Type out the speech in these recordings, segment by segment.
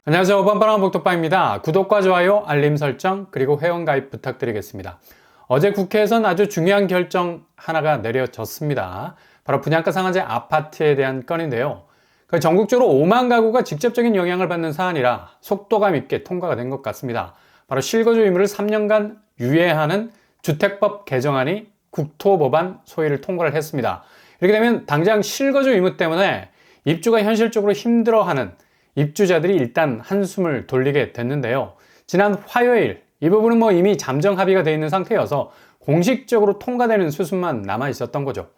안녕하세요. 뻔뻔한 복덕방입니다. 구독과 좋아요, 알림 설정, 그리고 회원가입 부탁드리겠습니다. 어제 국회에선 아주 중요한 결정 하나가 내려졌습니다. 바로 분양가 상한제 아파트에 대한 건인데요. 전국적으로 5만 가구가 직접적인 영향을 받는 사안이라 속도감 있게 통과가 된 것 같습니다. 바로 실거주 의무를 3년간 유예하는 주택법 개정안이 국토법안 소위를 통과를 했습니다. 이렇게 되면 당장 실거주 의무 때문에 입주가 현실적으로 힘들어하는 입주자들이 일단 한숨을 돌리게 됐는데요. 지난 화요일 이 부분은 이미 잠정 합의가 되어 있는 상태여서 공식적으로 통과되는 수순만 남아 있었던 거죠.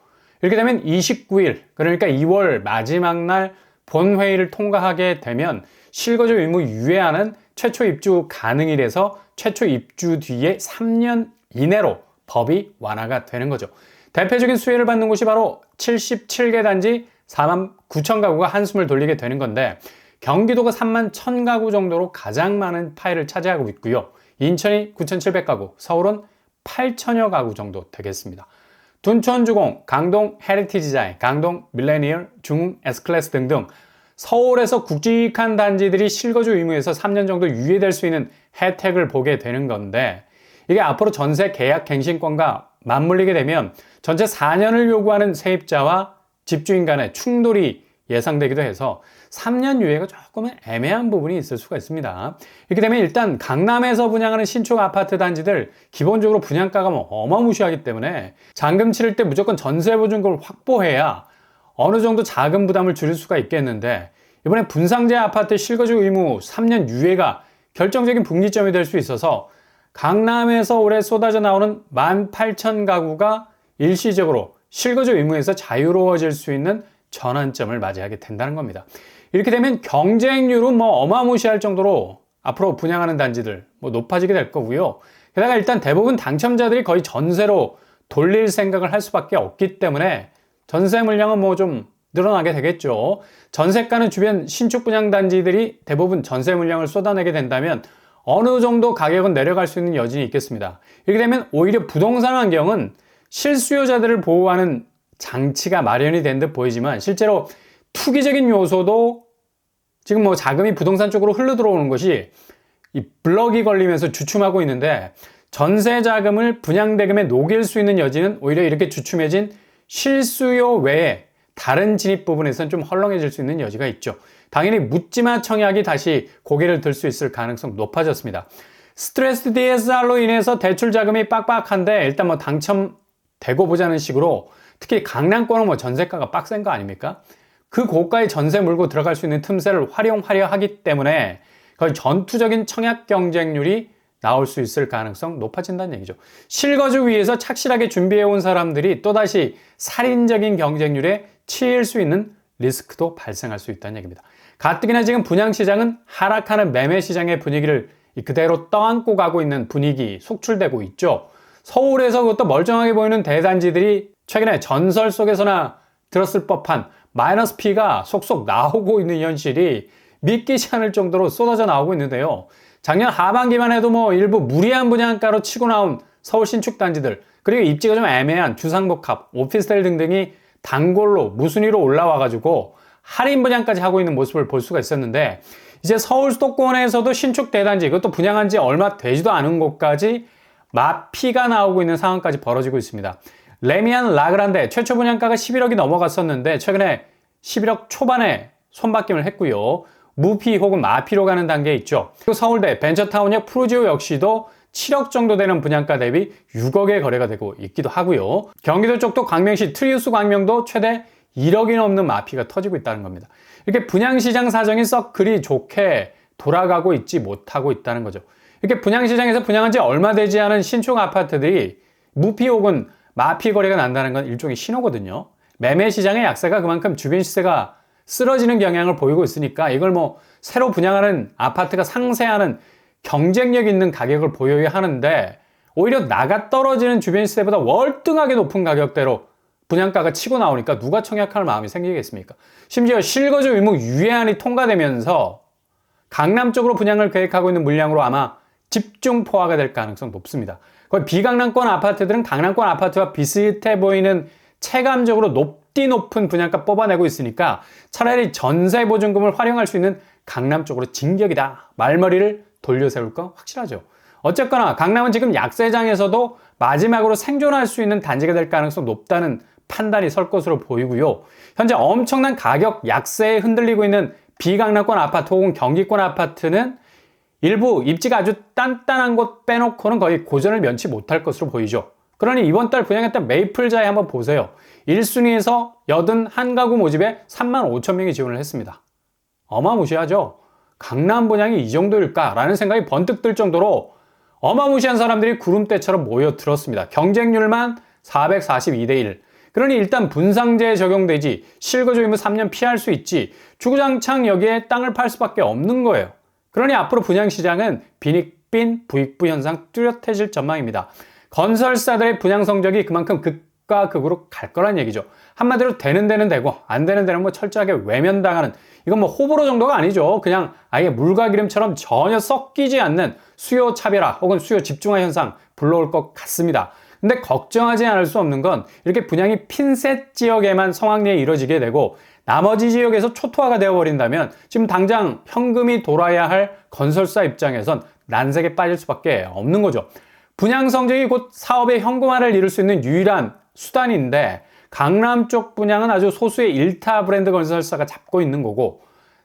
이렇게 되면 29일 그러니까 2월 마지막 날 본회의를 통과하게 되면 실거주 의무 유예하는 최초 입주 가능이 돼서 최초 입주 뒤에 3년 이내로 법이 완화가 되는 거죠. 대표적인 수혜를 받는 곳이 바로 77개 단지 4만 9천 가구가 한숨을 돌리게 되는 건데, 경기도가 3만 1천 가구 정도로 가장 많은 파일을 차지하고 있고요. 인천이 9,700가구, 서울은 8천여 가구 정도 되겠습니다. 둔촌주공, 강동 헤리티지자인, 강동 밀레니얼, 중흥 S클래스 등등 서울에서 굵직한 단지들이 실거주 의무에서 3년 정도 유예될 수 있는 혜택을 보게 되는 건데, 이게 앞으로 전세 계약 갱신권과 맞물리게 되면 전체 4년을 요구하는 세입자와 집주인 간의 충돌이 예상되기도 해서 3년 유예가 조금 애매한 부분이 있을 수가 있습니다. 이렇게 되면 일단 강남에서 분양하는 신축 아파트 단지들 기본적으로 분양가가 어마무시하기 때문에 잔금 치를 때 무조건 전세보증금을 확보해야 어느 정도 자금 부담을 줄일 수가 있겠는데, 이번에 분상제 아파트 실거주 의무 3년 유예가 결정적인 분기점이 될 수 있어서 강남에서 올해 쏟아져 나오는 18,000가구가 일시적으로 실거주 의무에서 자유로워질 수 있는 전환점을 맞이하게 된다는 겁니다. 이렇게 되면 경쟁률은 어마무시할 정도로 앞으로 분양하는 단지들 높아지게 될 거고요. 게다가 일단 대부분 당첨자들이 거의 전세로 돌릴 생각을 할 수밖에 없기 때문에 전세 물량은 좀 늘어나게 되겠죠. 전세가는 주변 신축 분양 단지들이 대부분 전세 물량을 쏟아내게 된다면 어느 정도 가격은 내려갈 수 있는 여진이 있겠습니다. 이렇게 되면 오히려 부동산 환경은 실수요자들을 보호하는 장치가 마련이 된 듯 보이지만, 실제로 투기적인 요소도 지금 자금이 부동산 쪽으로 흘러 들어오는 것이 이 블럭이 걸리면서 주춤하고 있는데, 전세 자금을 분양 대금에 녹일 수 있는 여지는 오히려 이렇게 주춤해진 실수요 외에 다른 진입 부분에서는 좀 헐렁해질 수 있는 여지가 있죠. 당연히 묻지마 청약이 다시 고개를 들 수 있을 가능성 높아졌습니다. 스트레스 DSR로 인해서 대출 자금이 빡빡한데 일단 당첨되고 보자는 식으로, 특히 강남권은 전세가가 빡센 거 아닙니까? 그 고가의 전세 물고 들어갈 수 있는 틈새를 활용하려 하기 때문에 거의 전투적인 청약 경쟁률이 나올 수 있을 가능성 높아진다는 얘기죠. 실거주 위해서 착실하게 준비해온 사람들이 또다시 살인적인 경쟁률에 치일 수 있는 리스크도 발생할 수 있다는 얘기입니다. 가뜩이나 지금 분양시장은 하락하는 매매시장의 분위기를 그대로 떠안고 가고 있는 분위기 속출되고 있죠. 서울에서 그것도 멀쩡하게 보이는 대단지들이 최근에 전설 속에서나 들었을 법한 마이너스 P가 속속 나오고 있는 현실이 믿기지 않을 정도로 쏟아져 나오고 있는데요. 작년 하반기만 해도 일부 무리한 분양가로 치고 나온 서울 신축 단지들, 그리고 입지가 좀 애매한 주상복합, 오피스텔 등등이 단골로 무순위로 올라와가지고 할인 분양까지 하고 있는 모습을 볼 수가 있었는데, 이제 서울 수도권에서도 신축 대단지, 그것도 분양한 지 얼마 되지도 않은 곳까지 마피가 나오고 있는 상황까지 벌어지고 있습니다. 레미안 라그란데 최초 분양가가 11억이 넘어갔었는데 최근에 11억 초반에 손바뀜을 했고요. 무피 혹은 마피로 가는 단계에 있죠. 그리고 서울대 벤처타운역 프루지오 역시도 7억 정도 되는 분양가 대비 6억에 거래가 되고 있기도 하고요. 경기도 쪽도 광명시 트리우스 광명도 최대 1억이 넘는 마피가 터지고 있다는 겁니다. 이렇게 분양시장 사정이 썩 그리 좋게 돌아가고 있지 못하고 있다는 거죠. 이렇게 분양시장에서 분양한 지 얼마 되지 않은 신축 아파트들이 무피 혹은 마피 거래가 난다는 건 일종의 신호거든요. 매매시장의 약세가 그만큼 주변 시세가 쓰러지는 경향을 보이고 있으니까 이걸 새로 분양하는 아파트가 상세하는 경쟁력 있는 가격을 보여야 하는데, 오히려 나가 떨어지는 주변 시세보다 월등하게 높은 가격대로 분양가가 치고 나오니까 누가 청약할 마음이 생기겠습니까? 심지어 실거주 의무 유예안이 통과되면서 강남 쪽으로 분양을 계획하고 있는 물량으로 아마 집중 포화가 될 가능성 높습니다. 거의 비강남권 아파트들은 강남권 아파트와 비슷해 보이는 체감적으로 높은 분양가 뽑아내고 있으니까 차라리 전세 보증금을 활용할 수 있는 강남 쪽으로 진격이다 말머리를 돌려세울 건 확실하죠. 어쨌거나 강남은 지금 약세장에서도 마지막으로 생존할 수 있는 단지가 될 가능성이 높다는 판단이 설 것으로 보이고요. 현재 엄청난 가격 약세에 흔들리고 있는 비강남권 아파트 혹은 경기권 아파트는 일부 입지가 아주 단단한 곳 빼놓고는 거의 고전을 면치 못할 것으로 보이죠. 그러니 이번 달 분양했던 메이플자에 한번 보세요. 1순위에서 81가구 모집에 35,000명이 지원을 했습니다. 어마무시하죠. 강남 분양이 이 정도일까라는 생각이 번뜩 들 정도로 어마무시한 사람들이 구름대처럼 모여들었습니다. 경쟁률만 442대 1. 그러니 일단 분상제에 적용되지, 실거주의무 3년 피할 수 있지, 주구장창 여기에 땅을 팔 수밖에 없는 거예요. 그러니 앞으로 분양시장은 빈익빈 부익부 현상 뚜렷해질 전망입니다. 건설사들의 분양 성적이 그만큼 극과 극으로 갈 거란 얘기죠. 한마디로 되는 데는 되고 안 되는 데는 뭐 철저하게 외면당하는, 이건 뭐 호불호 정도가 아니죠. 그냥 아예 물과 기름처럼 전혀 섞이지 않는 수요 차별화 혹은 수요 집중화 현상 불러올 것 같습니다. 근데 걱정하지 않을 수 없는 건 이렇게 분양이 핀셋 지역에만 성황리에 이루어지게 되고 나머지 지역에서 초토화가 되어버린다면 지금 당장 현금이 돌아야 할 건설사 입장에선 난색에 빠질 수밖에 없는 거죠. 분양 성적이 곧 사업의 현금화를 이룰 수 있는 유일한 수단인데 강남 쪽 분양은 아주 소수의 1타 브랜드 건설사가 잡고 있는 거고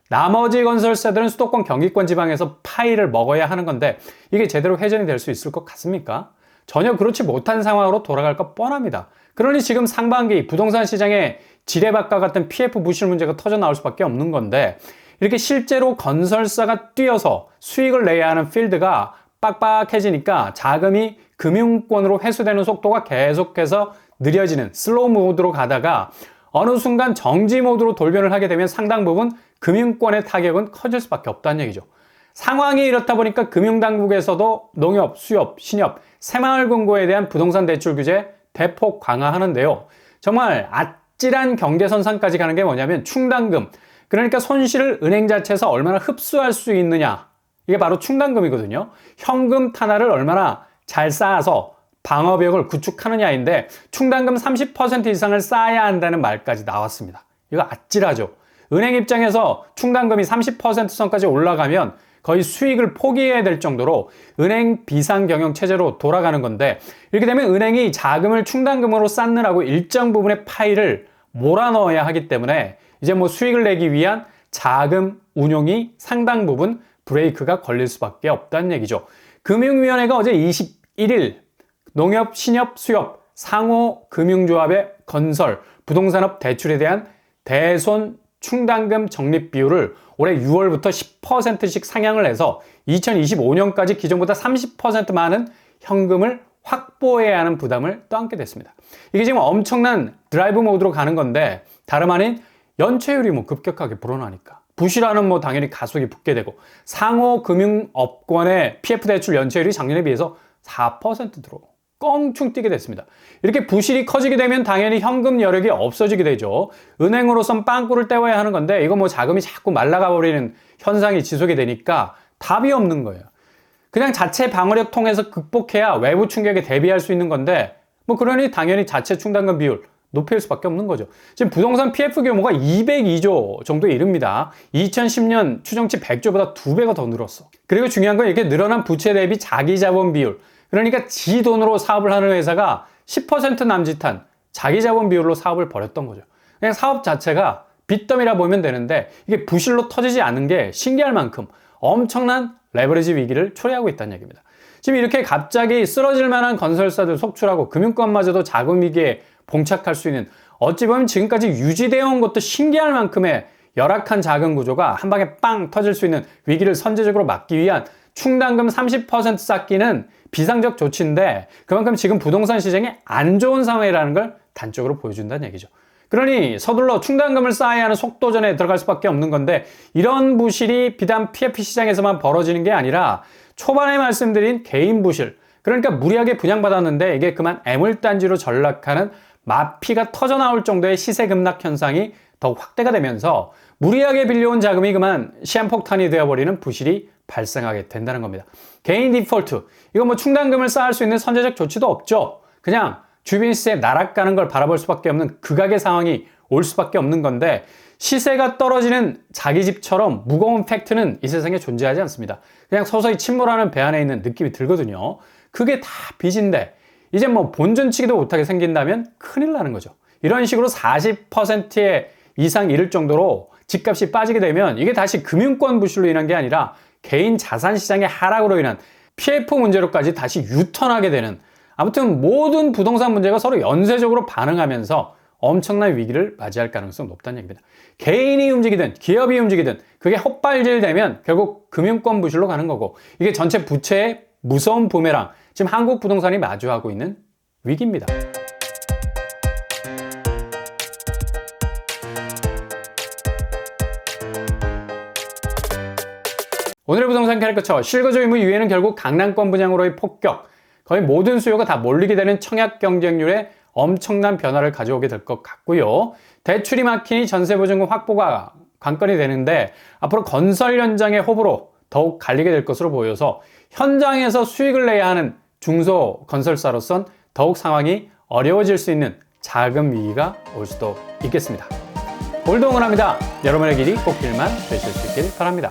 나머지 건설사들은 수도권 경기권 지방에서 파이를 먹어야 하는 건데 이게 제대로 회전이 될 수 있을 것 같습니까? 전혀 그렇지 못한 상황으로 돌아갈 것 뻔합니다. 그러니 지금 상반기 부동산 시장에 지뢰밭과 같은 PF 부실 문제가 터져 나올 수밖에 없는 건데 이렇게 실제로 건설사가 뛰어서 수익을 내야 하는 필드가 빡빡해지니까 자금이 금융권으로 회수되는 속도가 계속해서 느려지는 슬로우 모드로 가다가 어느 순간 정지 모드로 돌변을 하게 되면 상당 부분 금융권의 타격은 커질 수밖에 없다는 얘기죠. 상황이 이렇다 보니까 금융당국에서도 농협, 수협, 신협, 새마을금고에 대한 부동산 대출 규제 대폭 강화하는데요. 정말 아찔한 경계선상까지 가는 게 뭐냐면 충당금, 그러니까 손실을 은행 자체에서 얼마나 흡수할 수 있느냐, 이게 바로 충당금이거든요. 현금 탄화를 얼마나 잘 쌓아서 방어벽을 구축하느냐인데 충당금 30% 이상을 쌓아야 한다는 말까지 나왔습니다. 이거 아찔하죠. 은행 입장에서 충당금이 30% 선까지 올라가면 거의 수익을 포기해야 될 정도로 은행 비상경영 체제로 돌아가는 건데 이렇게 되면 은행이 자금을 충당금으로 쌓느라고 일정 부분의 파이를 몰아넣어야 하기 때문에 이제 뭐 수익을 내기 위한 자금 운용이 상당 부분 브레이크가 걸릴 수밖에 없다는 얘기죠. 금융위원회가 어제 21일 농협, 신협, 수협, 상호금융조합의 건설, 부동산업 대출에 대한 대손 충당금 적립 비율을 올해 6월부터 10%씩 상향을 해서 2025년까지 기존보다 30% 많은 현금을 확보해야 하는 부담을 떠안게 됐습니다. 이게 지금 엄청난 드라이브 모드로 가는 건데 다름 아닌 연체율이 뭐 급격하게 불어나니까 부실화는 뭐 당연히 가속이 붙게 되고 상호금융업권의 PF 대출 연체율이 작년에 비해서 4%로 껑충 뛰게 됐습니다. 이렇게 부실이 커지게 되면 당연히 현금 여력이 없어지게 되죠. 은행으로선 빵꾸를 때워야 하는 건데 이거 뭐 자금이 자꾸 말라가 버리는 현상이 지속이 되니까 답이 없는 거예요. 그냥 자체 방어력 통해서 극복해야 외부 충격에 대비할 수 있는 건데 뭐 그러니 당연히 자체 충당금 비율 높일 수밖에 없는 거죠. 지금 부동산 PF 규모가 202조 정도에 이릅니다. 2010년 추정치 100조보다 2배가 더 늘었어. 그리고 중요한 건 이렇게 늘어난 부채 대비 자기 자본 비율, 그러니까 지 돈으로 사업을 하는 회사가 10% 남짓한 자기 자본 비율로 사업을 벌였던 거죠. 그냥 사업 자체가 빚더미라 보면 되는데 이게 부실로 터지지 않는 게 신기할 만큼 엄청난 레버리지 위기를 초래하고 있다는 얘기입니다. 지금 이렇게 갑자기 쓰러질 만한 건설사들 속출하고 금융권마저도 자금 위기에 봉착할 수 있는, 어찌 보면 지금까지 유지되어 온 것도 신기할 만큼의 열악한 자금 구조가 한 방에 빵 터질 수 있는 위기를 선제적으로 막기 위한 충당금 30% 쌓기는 비상적 조치인데 그만큼 지금 부동산 시장이 안 좋은 상황이라는 걸 단적으로 보여준다는 얘기죠. 그러니 서둘러 충당금을 쌓아야 하는 속도전에 들어갈 수밖에 없는 건데 이런 부실이 비단 PF 시장에서만 벌어지는 게 아니라 초반에 말씀드린 개인 부실, 그러니까 무리하게 분양받았는데 이게 그만 애물단지로 전락하는 마피가 터져 나올 정도의 시세 급락 현상이 더욱 확대가 되면서 무리하게 빌려온 자금이 그만 시한폭탄이 되어버리는 부실이 발생하게 된다는 겁니다. 개인 디폴트, 이거 뭐 충당금을 쌓을 수 있는 선제적 조치도 없죠. 그냥 주변 시세에 나락가는 걸 바라볼 수밖에 없는 극악의 상황이 올 수밖에 없는 건데 시세가 떨어지는 자기 집처럼 무거운 팩트는 이 세상에 존재하지 않습니다. 그냥 서서히 침몰하는 배 안에 있는 느낌이 들거든요. 그게 다 빚인데 이제 뭐 본전치기도 못하게 생긴다면 큰일 나는 거죠. 이런 식으로 40% 이상 이를 정도로 집값이 빠지게 되면 이게 다시 금융권 부실로 인한 게 아니라 개인 자산 시장의 하락으로 인한 PF 문제로까지 다시 유턴하게 되는, 아무튼 모든 부동산 문제가 서로 연쇄적으로 반응하면서 엄청난 위기를 맞이할 가능성이 높다는 얘기입니다. 개인이 움직이든 기업이 움직이든 그게 헛발질되면 결국 금융권 부실로 가는 거고, 이게 전체 부채의 무서운 부메랑, 지금 한국 부동산이 마주하고 있는 위기입니다. 오늘의 부동산 캐릭터처 실거주 의무 이후에는 결국 강남권 분양으로의 폭격, 거의 모든 수요가 다 몰리게 되는 청약 경쟁률에 엄청난 변화를 가져오게 될 것 같고요. 대출이 막히니 전세보증금 확보가 관건이 되는데 앞으로 건설 현장의 호불호 더욱 갈리게 될 것으로 보여서 현장에서 수익을 내야 하는 중소 건설사로선 더욱 상황이 어려워질 수 있는 자금 위기가 올 수도 있겠습니다. 오늘도 응원합니다. 여러분의 길이 꽃길만 되실 수 있길 바랍니다.